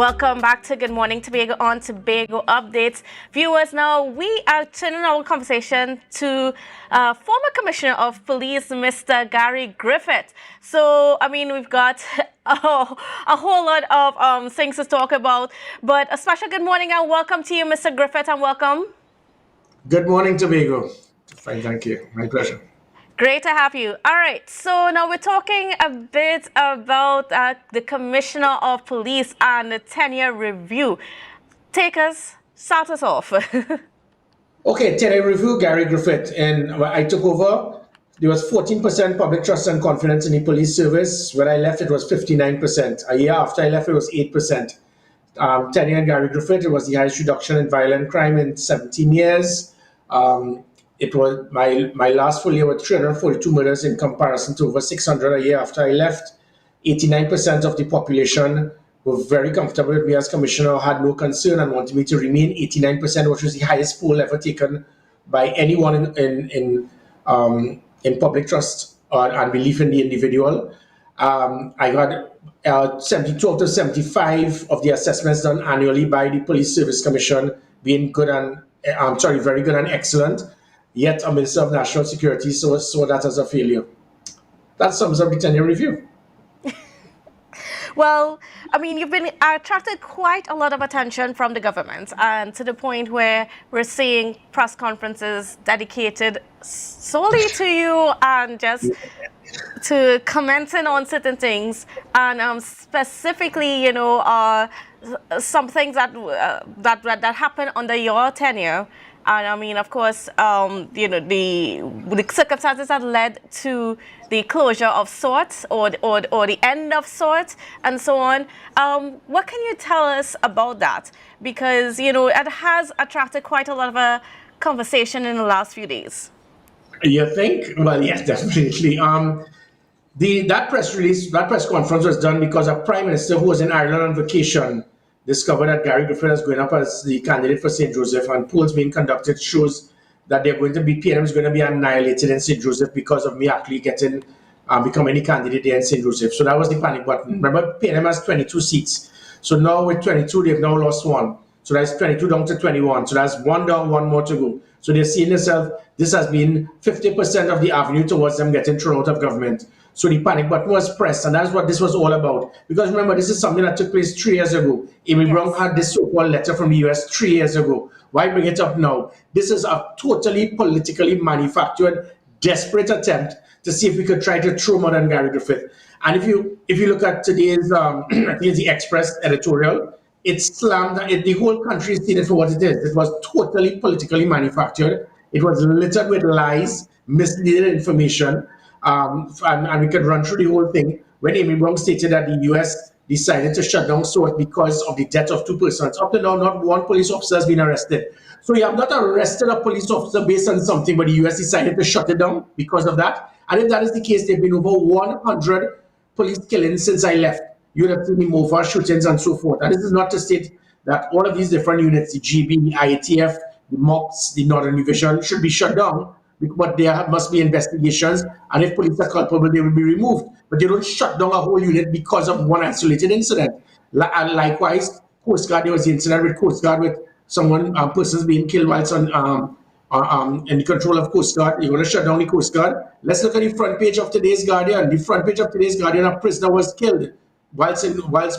Welcome back to Good Morning Tobago on Tobago Updates. Viewers, now we are turning our conversation to former Commissioner of Police, Mr. Gary Griffith. So, I mean, we've got a whole lot of things to talk about, but a special good morning and welcome to you, Mr. Griffith, and welcome. Good morning, Tobago. Fine, thank you. My pleasure. Great to have you. All right, so now we're talking a bit about the Commissioner of Police and the tenure review. Start us off. Okay, tenure review, Gary Griffith. And when I took over, there was 14% public trust and confidence in the police service. When I left, it was 59%. A year after I left, it was 8%. Tenure Gary Griffith, it was the highest reduction in violent crime in 17 years. It was my last full year with 342 murders in comparison to over 600 a year after I left. 89% of the population were very comfortable with me as commissioner, had no concern and wanted me to remain. 89%, which was the highest poll ever taken by anyone in public trust and belief in the individual. I got 72 out of 75 of the assessments done annually by the Police Service Commission being good and very good and excellent. Yet a Minister of National Security saw that as a failure. That sums up the tenure review. Well, I mean, you've been attracted quite a lot of attention from the government, and to the point where we're seeing press conferences dedicated solely to you and just to commenting on certain things, and specifically, you know, some things that happened under your tenure. And I mean, of course, you know, the circumstances that led to the closure of sorts or the end of sorts and so on. What can you tell us about that? Because, you know, it has attracted quite a lot of a conversation in the last few days. You think? Well, yes, definitely. That press conference was done because a prime minister who was in Ireland on vacation discovered that Gary Griffith is going up as the candidate for St. Joseph, and polls being conducted shows that PNM is going to be annihilated in St. Joseph because of me actually becoming the candidate there in St. Joseph. So that was the panic button. Remember, PNM has 22 seats. So now with 22, they've now lost one. So that's 22 down to 21. So that's one down, one more to go. So they're seeing themselves, this has been 50% of the avenue towards them getting thrown out of government. So the panic button was pressed, and that's what this was all about. Because remember, this is something that took place 3 years ago. Amy Brown had this so-called letter from the US 3 years ago. Why bring it up now? This is a totally politically manufactured, desperate attempt to see if we could try to throw mud on Gary Griffith. And if you look at today's, I think it's the Express editorial, it slammed, the whole country is seen it for what it is. It was totally politically manufactured. It was littered with lies, misleading information. And we could run through the whole thing. When Amy Brown stated that the US decided to shut down SORT because of the death of 2 persons, up to now, not one police officer has been arrested. So you have not arrested a police officer based on something, but the US decided to shut it down because of that. And if that is the case, there have been over 100 police killings since I left. You would have seen the MOFA shootings and so forth. And this is not to state that all of these different units, the GB, the IATF, the MOPS, the Northern Division, should be shut down. But there must be investigations, and if police are culpable, they will be removed. But they don't shut down a whole unit because of one isolated incident. And likewise, Coast Guard, there was the incident with Coast Guard with persons being killed whilst in the control of Coast Guard. You're going to shut down the Coast Guard. Let's look at the front page of today's Guardian. The front page of today's Guardian, a prisoner was killed whilst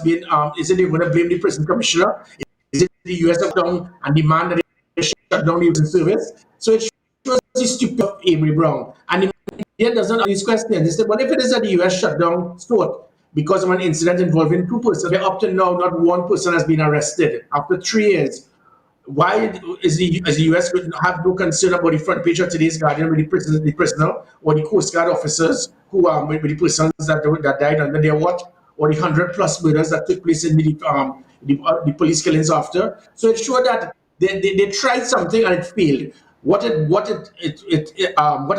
being, is it they going to blame the prison commissioner? Is it the US up down and demand that they shut down the prison service? So it the stupid Amy Brown. And the media doesn't ask these questions. They say, but if it is that the US shut down SORT because of an incident involving 2 persons, up to now, not one person has been arrested after 3 years. Why is the US going to have no concern about the front page of today's Guardian with the prisoner or the Coast Guard officers who are with the persons that died under their watch, or the 100+ murders that took place in the police killings after? So it showed that they tried something and it failed. What I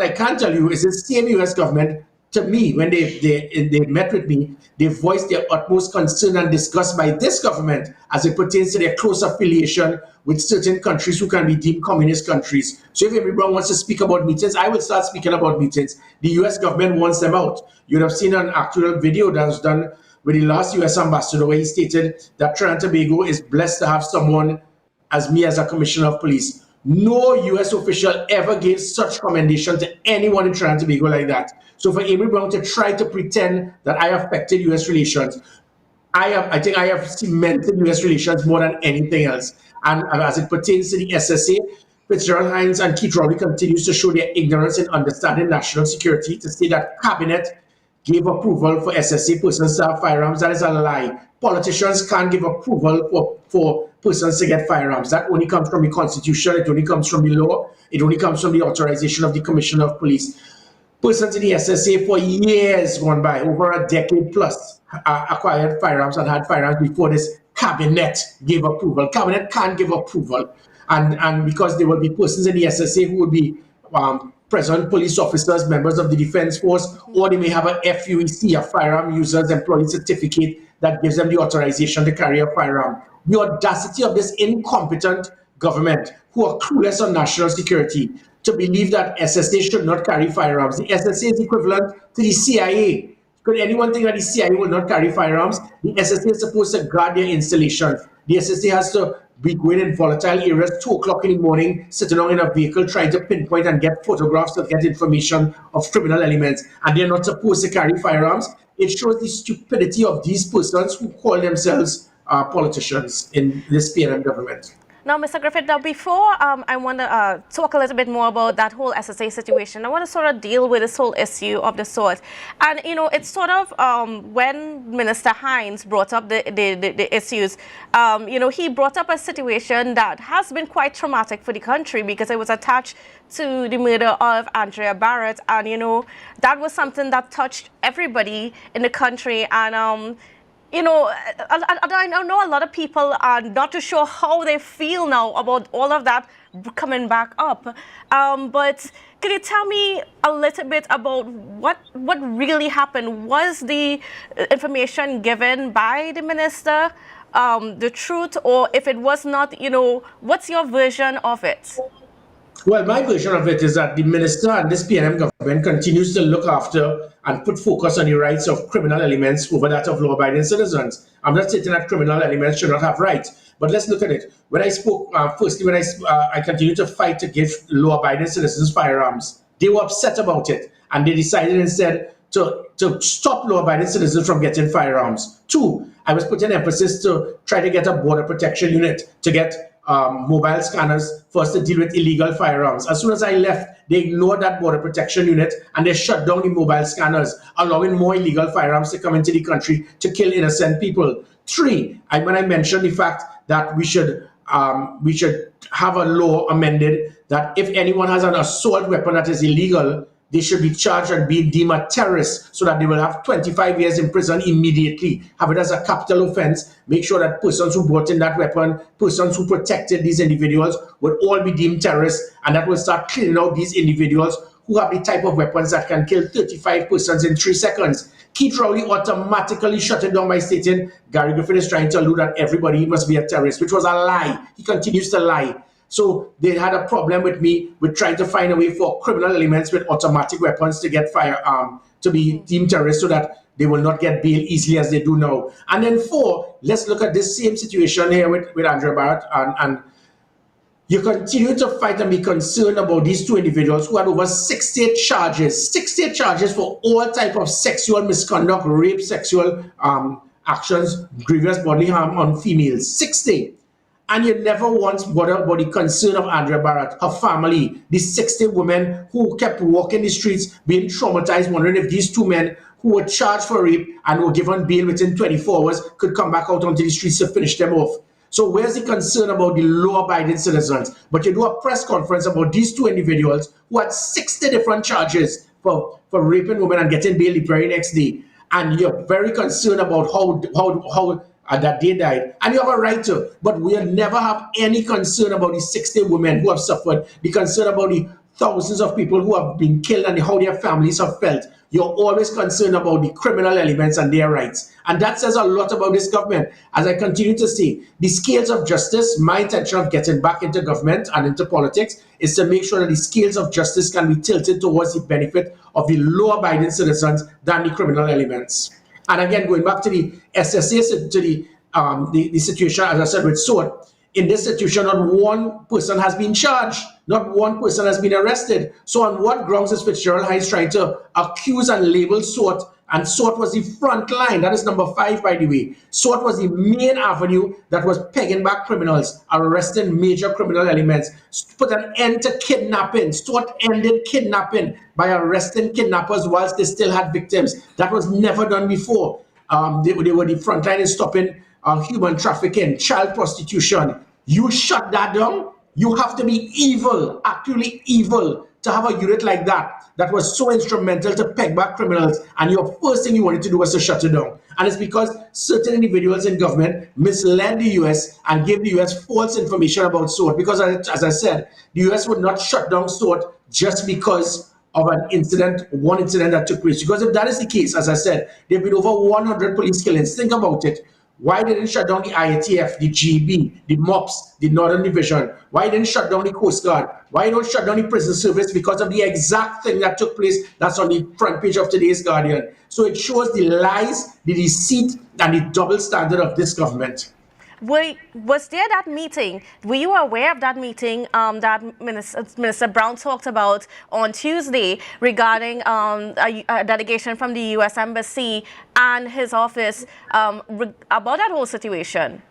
can tell you is the same US government, to me, when they met with me, they voiced their utmost concern and disgust by this government as it pertains to their close affiliation with certain countries who can be deemed communist countries. So if Amy Brown wants to speak about meetings, I will start speaking about meetings. The US government wants them out. You would have seen an actual video that was done with the last US ambassador, where he stated that Trinidad and Tobago is blessed to have someone as me as a commissioner of police. No US official ever gave such commendation to anyone in Trinidad and Tobago like that. So for Amy Brown to try to pretend that I affected US relations, I think I have cemented US relations more than anything else. And as it pertains to the SSA, Fitzgerald Hines and Keith Rowley continues to show their ignorance in understanding national security to say that cabinet gave approval for SSA persons to have firearms. That is a lie. Politicians can't give approval for persons to get firearms. That only comes from the Constitution. It only comes from the law. It only comes from the authorization of the Commissioner of Police. Persons in the SSA for years gone by, over a decade plus, acquired firearms and had firearms before this cabinet gave approval. Cabinet can't give approval. And because there will be persons in the SSA who would be present police officers, members of the Defense Force, or they may have a FUEC, a Firearm Users Employee Certificate, that gives them the authorization to carry a firearm. The audacity of this incompetent government, who are clueless on national security, to believe that SSA should not carry firearms. The SSA is equivalent to the CIA. Could anyone think that the CIA will not carry firearms? The SSA is supposed to guard their installations. The SSA has to be going in volatile areas, 2 o'clock in the morning, sitting on in a vehicle, trying to pinpoint and get photographs to get information of criminal elements. And they're not supposed to carry firearms. It shows the stupidity of these persons who call themselves politicians in this PNM government. Now, Mr. Griffith, now before I want to talk a little bit more about that whole SSA situation, I want to sort of deal with this whole issue of the sort. And, you know, it's sort of when Minister Hines brought up the issues, you know, he brought up a situation that has been quite traumatic for the country because it was attached to the murder of Andrea Barrett. And, you know, that was something that touched everybody in the country. And, you know, I know a lot of people are not too sure how they feel now about all of that coming back up. But can you tell me a little bit about what really happened? Was the information given by the minister the truth, or if it was not, you know, what's your version of it? Well, my version of it is that the minister and this PNM government continues to look after and put focus on the rights of criminal elements over that of law-abiding citizens. I'm not stating that criminal elements should not have rights, but let's look at it. When I spoke, firstly, when I continued to fight to give law-abiding citizens firearms, they were upset about it, and they decided instead to stop law-abiding citizens from getting firearms. 2, I was putting emphasis to try to get a border protection unit to get mobile scanners for us to deal with illegal firearms. As soon as I left, they ignored that border protection unit and they shut down the mobile scanners, allowing more illegal firearms to come into the country to kill innocent people. 3, when I mentioned the fact that we should have a law amended that if anyone has an assault weapon that is illegal, they should be charged and be deemed a terrorist so that they will have 25 years in prison immediately. Have it as a capital offense. Make sure that persons who brought in that weapon, persons who protected these individuals would all be deemed terrorists, and that will start cleaning out these individuals who have the type of weapons that can kill 35 persons in 3 seconds. Keith Rowley automatically shut it down by stating Gary Griffith is trying to allude that everybody must be a terrorist, which was a lie. He continues to lie. So they had a problem with me with trying to find a way for criminal elements with automatic weapons to get to be deemed terrorists so that they will not get bail easily as they do now. And then 4, let's look at this same situation here with Andrea Barrett. And you continue to fight and be concerned about these 2 individuals who had over 68 charges for all type of sexual misconduct, rape, sexual actions, grievous bodily harm on females. 60. And you never once bothered about the concern of Andrea Barrett, her family, the 60 women who kept walking the streets, being traumatized, wondering if these 2 men who were charged for rape and were given bail within 24 hours could come back out onto the streets to finish them off. So where's the concern about the law-abiding citizens? But you do a press conference about these 2 individuals who had 60 different charges for raping women and getting bail the very next day. And you're very concerned about how that they died, and you have a right to, but we'll never have any concern about the 60 women who have suffered, the concern about the thousands of people who have been killed and how their families have felt. You're always concerned about the criminal elements and their rights. And that says a lot about this government. As I continue to say, the scales of justice, my intention of getting back into government and into politics is to make sure that the scales of justice can be tilted towards the benefit of the law-abiding citizens than the criminal elements. And again, going back to the SSA, to the situation, as I said, with SWOT, in this situation, not one person has been charged, not one person has been arrested. So on what grounds is Fitzgerald Hines trying to accuse and label SWOT? And SWOT was the front line. That is number 5, by the way. SWOT was the main avenue that was pegging back criminals, arresting major criminal elements, put an end to kidnapping. SWOT ended kidnapping by arresting kidnappers whilst they still had victims. That was never done before. They were the front line in stopping human trafficking, child prostitution. You shut that down. You have to be evil, actually evil, to have a unit like that that was so instrumental to peg back criminals, and your first thing you wanted to do was to shut it down. And it's because certain individuals in government misled the US and gave the US false information about SWOT. Because as I said, the US would not shut down SWOT just because of one incident that took place. Because if that is the case, as I said, there have been over 100 police killings. Think about it. Why didn't shut down the IATF, the GB, the MOPS, the Northern Division? Why didn't shut down the Coast Guard? Why don't shut down the prison service? Because of the exact thing that took place that's on the front page of today's Guardian. So it shows the lies, the deceit, and the double standard of this government. Was there that meeting? Were you aware of that meeting that Minister Brown talked about on Tuesday regarding a delegation from the U.S. Embassy and his office about that whole situation?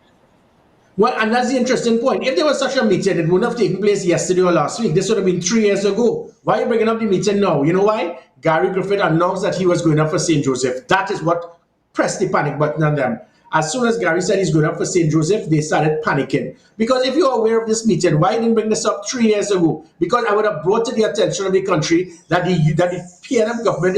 Well, and that's the interesting point. If there was such a meeting, it wouldn't have taken place yesterday or last week. This would have been 3 years ago. Why are you bringing up the meeting now? You know why? Gary Griffith announced that he was going up for St. Joseph. That is what pressed the panic button on them. As soon as Gary said he's going up for St. Joseph, they started panicking. Because if you're aware of this meeting, why didn't bring this up 3 years ago? Because I would have brought to the attention of the country that the PNM government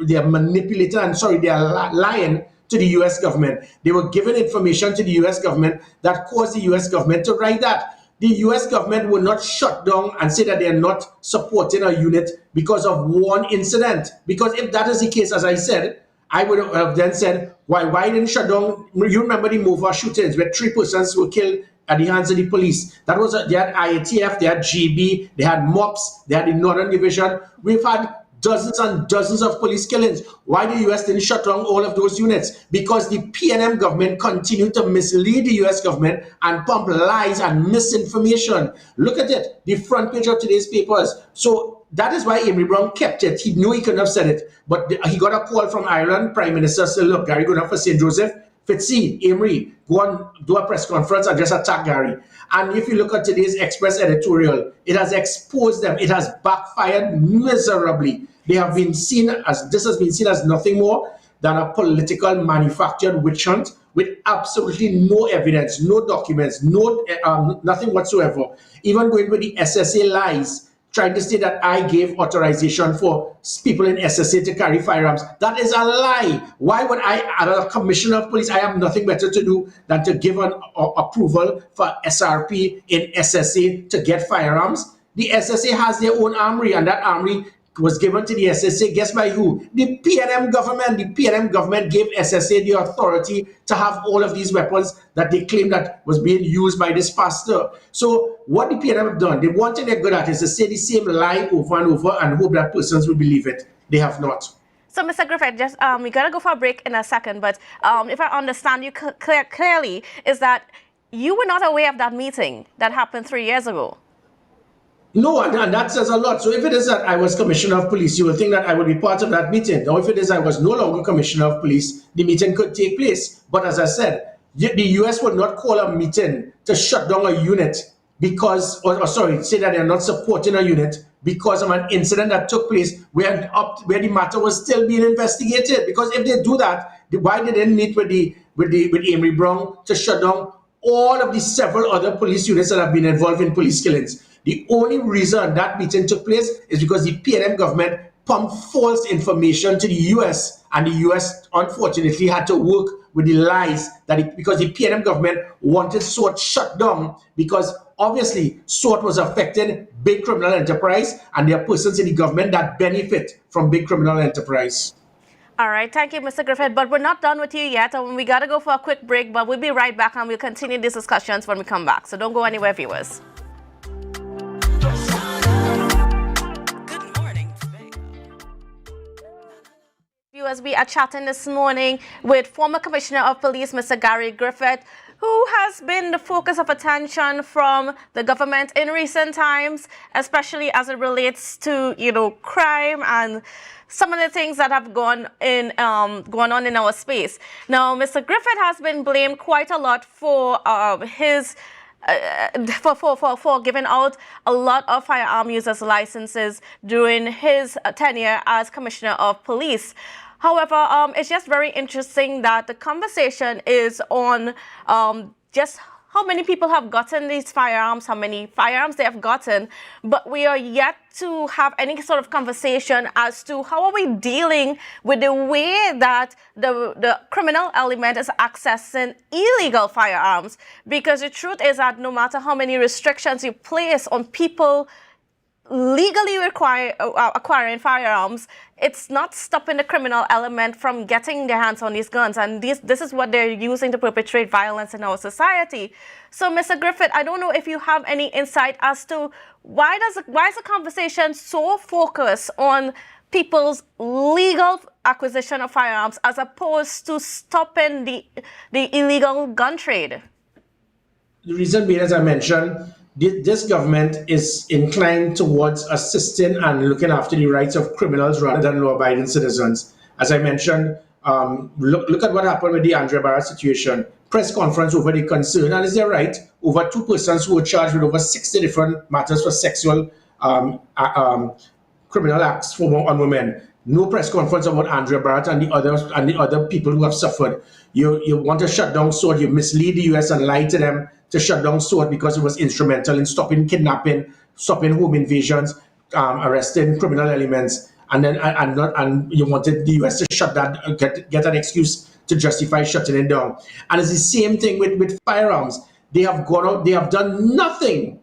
they are manipulating, they are lying to the US government. They were giving information to the US government that caused the US government to write that. The US government will not shut down and say that they are not supporting a unit because of one incident. Because if that is the case, as I said, I would have then said, why didn't shut down? You remember the Mova shootings where 3 persons were killed at the hands of the police. That was they had IATF, they had GB, they had MOPS, they had the Northern Division. We've had dozens and dozens of police killings. Why the US didn't shut down all of those units? Because the PNM government continued to mislead the US government and pump lies and misinformation. Look at it, the front page of today's papers. So that is why Emery Brown kept it. He knew he couldn't have said it, but he got a call from Ireland Prime Minister saying, look, Gary going up for St. Joseph. Fitzy, Emery, go on, do a press conference and just attack Gary. And if you look at today's Express editorial, it has exposed them. It has backfired miserably. This has been seen as nothing more than a political manufactured witch hunt with absolutely no evidence, no documents, nothing whatsoever. Even going with the SSA lies, trying to say that I gave authorization for people in SSA to carry firearms. That is a lie. Why would I, as a commissioner of police, I have nothing better to do than to give an approval for SRP in SSA to get firearms? The SSA has their own armory, and that armory was given to the SSA, guess by who? The PNM government. The PNM government gave SSA the authority to have all of these weapons that they claim that was being used by this pastor. So what the PNM have done, they wanted they're good at is to say the same lie over and over and hope that persons will believe it. They have not. So, Mr. Griffith, just we gotta go for a break in a second, but if I understand you clearly, is that you were not aware of that meeting that happened 3 years ago? No, and that says a lot. So if it is that I was commissioner of police, you will think that I would be part of that meeting. Now, if it is I was no longer commissioner of police, the meeting could take place. But as I said, the US would not call a meeting to shut down a unit because, say that they're not supporting a unit because of an incident that took place where the matter was still being investigated. Because if they do that, why did they meet with Emery Brown to shut down all of the several other police units that have been involved in police killings? The only reason that meeting took place is because the PNM government pumped false information to the US, and the US unfortunately had to work with the lies because the PNM government wanted SWOT shut down because obviously SWOT was affecting big criminal enterprise, and there are persons in the government that benefit from big criminal enterprise. All right, thank you, Mr. Griffith, but we're not done with you yet. We got to go for a quick break, but we'll be right back and we'll continue these discussions when we come back. So don't go anywhere, viewers. as we are chatting this morning with former Commissioner of Police, Mr. Gary Griffith, who has been the focus of attention from the government in recent times, especially as it relates to, crime and some of the things that have gone on in our space. Now, Mr. Griffith has been blamed quite a lot for for giving out a lot of firearm users licenses during his tenure as Commissioner of Police. However, it's just very interesting that the conversation is on just how many people have gotten these firearms, how many firearms they have gotten, but we are yet to have any sort of conversation as to how are we dealing with the way that the criminal element is accessing illegal firearms. Because the truth is that no matter how many restrictions you place on people legally acquiring firearms, it's not stopping the criminal element from getting their hands on these guns, and this is what they're using to perpetrate violence in our society. So, Mr. Griffith, I don't know if you have any insight as to why is the conversation so focused on people's legal acquisition of firearms as opposed to stopping the illegal gun trade? The reason being, as I mentioned, this government is inclined towards assisting and looking after the rights of criminals rather than law-abiding citizens. As I mentioned, look at what happened with the Andrea Barra situation. Press conference over the concern, and is there right? Over 2 persons who were charged with over 60 different matters for sexual criminal acts on women. No press conference about Andrea Barrett and the other people who have suffered. You want to shut down SWORD, you mislead the US and lie to them to shut down SWORD because it was instrumental in stopping kidnapping, stopping home invasions, arresting criminal elements, and you wanted the US to shut that, get an excuse to justify shutting it down. And it's the same thing with firearms. They have gone out, they have done nothing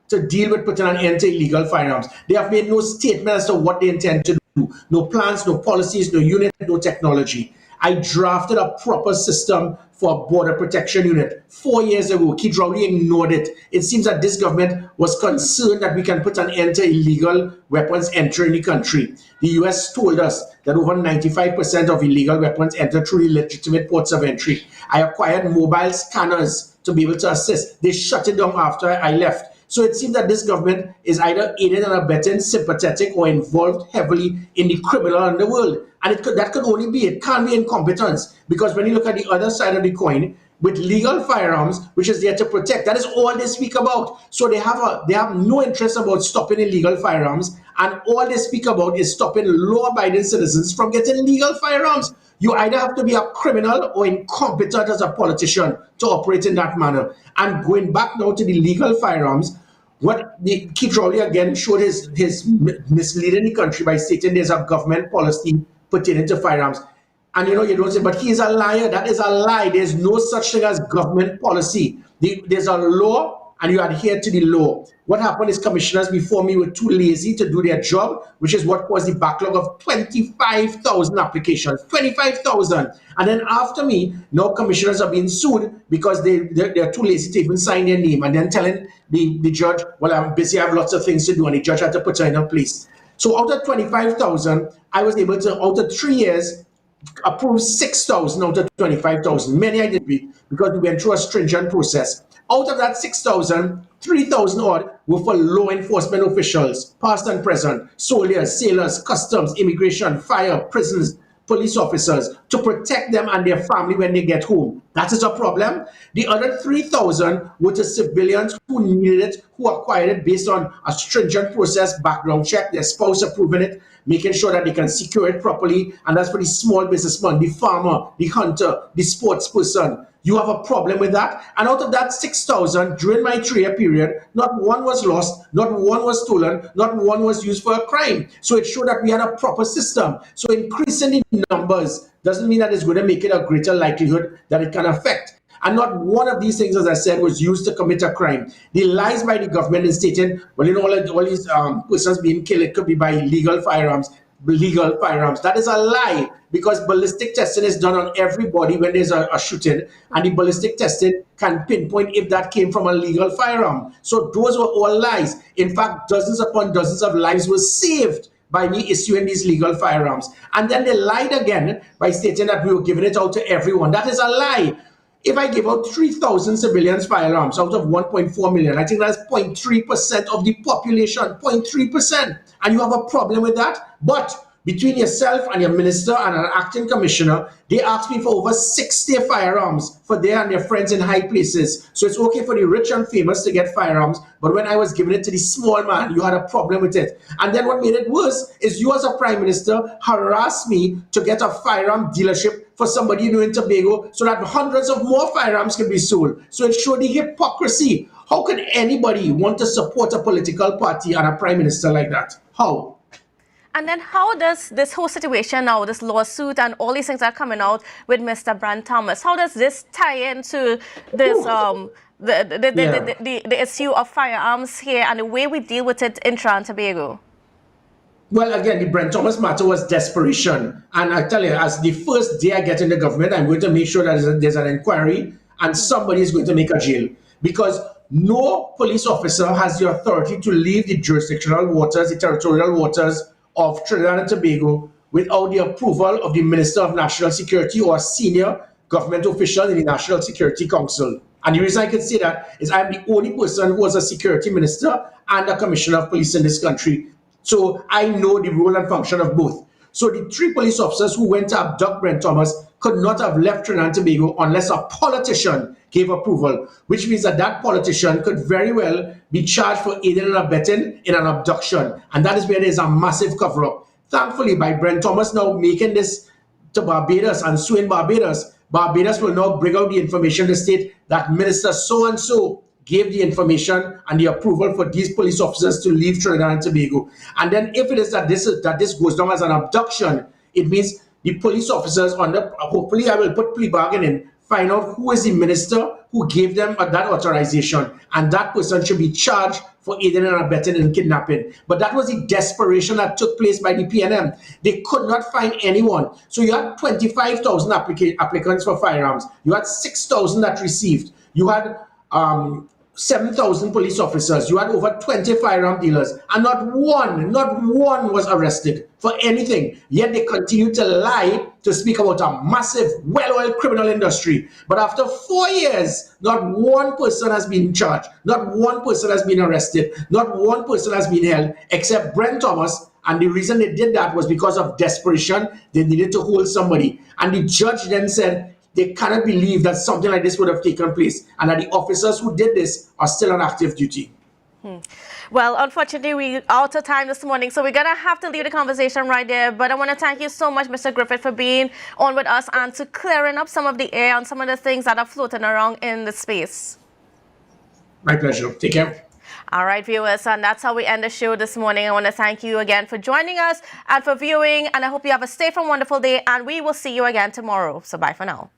to deal with putting an end to illegal firearms. They have made no statement as to what they intend to do. No plans, no policies, no unit, no technology. I drafted a proper system for a border protection unit 4 years ago. Keith Rowley ignored it. It seems that this government was concerned that we can put an end to illegal weapons entering the country. The US told us that over 95% of illegal weapons enter through legitimate ports of entry. I acquired mobile scanners to be able to assist. They shut it down after I left. So it seems that this government is either aiding and abetting, sympathetic, or involved heavily in the criminal underworld. And that could only be, it can't be incompetence. Because when you look at the other side of the coin, with legal firearms, which is there to protect, that is all they speak about. So they have no interest about stopping illegal firearms, and all they speak about is stopping law-abiding citizens from getting legal firearms. You either have to be a criminal or incompetent as a politician to operate in that manner. And going back now to the legal firearms, Keith Rowley again showed his misleading the country by stating there's a government policy pertaining to firearms. And you don't say, but he is a liar. That is a lie. There's no such thing as government policy. There's a law, and you adhere to the law. What happened is commissioners before me were too lazy to do their job, which is what caused the backlog of 25,000 applications. 25,000. And then after me, now commissioners are being sued because they're too lazy to even sign their name, and then telling the judge, well, I'm busy, I have lots of things to do, and the judge had to put her in a place. So out of 25,000, I was able to, out of 3 years, approve 6,000 out of 25,000. Many I didn't because we went through a stringent process. Out of that 6,000, 3,000 odd were for law enforcement officials, past and present, soldiers, sailors, customs, immigration, fire, prisons, police officers, to protect them and their family when they get home. That is a problem. The other 3,000 were to civilians who needed it, who acquired it based on a stringent process, background check, their spouse approving it, making sure that they can secure it properly. And that's for the small businessman, the farmer, the hunter, the sports person. You have a problem with that? And out of that 6,000, during my 3-year period, not one was lost, not one was stolen, not one was used for a crime. So it showed that we had a proper system. So increasing the numbers doesn't mean that it's going to make it a greater likelihood that it can affect. And not one of these things, as I said, was used to commit a crime. The lies by the government in stating, well, all these persons being killed, it could be by illegal firearms. That is a lie, because ballistic testing is done on everybody when there's a shooting, and the ballistic testing can pinpoint if that came from a legal firearm. So those were all lies. In fact, dozens upon dozens of lives were saved by me issuing these legal firearms. And then they lied again by stating that we were giving it out to everyone. That is a lie. If I give out 3,000 civilians firearms out of 1.4 million, I think that's 0.3% of the population, 0.3%. And you have a problem with that? But between yourself and your minister and an acting commissioner, they asked me for over 60 firearms for their and their friends in high places. So it's okay for the rich and famous to get firearms, but when I was giving it to the small man, you had a problem with it. And then what made it worse is you as a prime minister harassed me to get a firearm dealership for somebody in Tobago so that hundreds of more firearms can be sold. So it showed the hypocrisy. How could anybody want to support a political party and a prime minister like that? How? And then how does this whole situation now, this lawsuit and all these things that are coming out with Mr. Brent Thomas, how does this tie into this the issue of firearms here and the way we deal with it in Trinidad and Tobago? Well, again, the Brent Thomas matter was desperation. And I tell you, as the first day I get in the government, I'm going to make sure that there's an inquiry and somebody is going to make a jail. Because no police officer has the authority to leave the jurisdictional waters, the territorial waters of Trinidad and Tobago without the approval of the Minister of National Security or a senior government official in the National Security Council. And the reason I can say that is I'm the only person who was a security minister and a commissioner of police in this country. So I know the role and function of both. So the 3 police officers who went to abduct Brent Thomas could not have left Trinidad and Tobago unless a politician gave approval, which means that that politician could very well be charged for aiding and abetting in an abduction. And that is where there's a massive cover-up. Thankfully, by Brent Thomas now making this to Barbados and suing Barbados, Barbados will now bring out the information to state that Minister so-and-so gave the information and the approval for these police officers to leave Trinidad and Tobago. And then if it is that this goes down as an abduction, it means the police officers hopefully I will put plea bargaining, find out who is the minister who gave them that authorization, and that person should be charged for aiding and abetting in kidnapping. But that was the desperation that took place by the PNM. They could not find anyone. So you had 25,000 applicants for firearms. You had 6,000 that received. You had 7,000 police officers. You had over 20 firearm dealers, and not one was arrested for anything. Yet they continue to lie to speak about a massive, well-oiled criminal industry. But after 4 years, not one person has been charged, not one person has been arrested, not one person has been held, except Brent Thomas. And the reason they did that was because of desperation. They needed to hold somebody. And the judge then said, they cannot believe that something like this would have taken place and that the officers who did this are still on active duty. Well, unfortunately, we're out of time this morning, so we're going to have to leave the conversation right there. But I want to thank you so much, Mr. Griffith, for being on with us and to clearing up some of the air on some of the things that are floating around in the space. My pleasure. Take care. All right, viewers, and that's how we end the show this morning. I want to thank you again for joining us and for viewing, and I hope you have a safe and wonderful day, and we will see you again tomorrow. So bye for now.